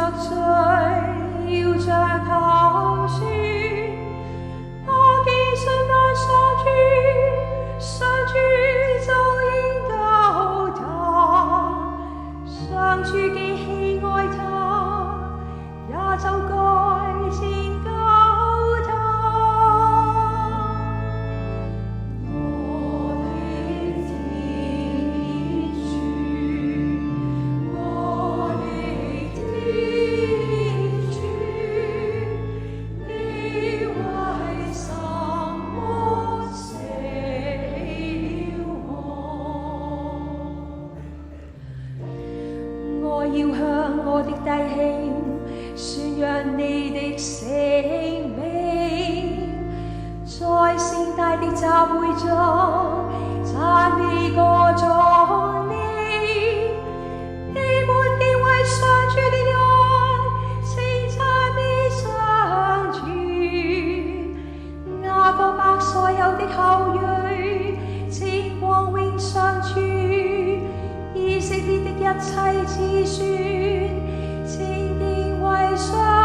着罪，要像求說，我既信愛上主，上主就應救他，上主既喜愛他，也就該拯救他。我的天主，我的天主，你為什麼捨了我？我要向我的弟兄宣揚你的聖名，在盛大的集會中讚美歌頌你。你們既為上主的愛，稱讚美上主。雅各伯所有的後裔，稱光榮上主。以色列的一切子孫，稱敬畏上主。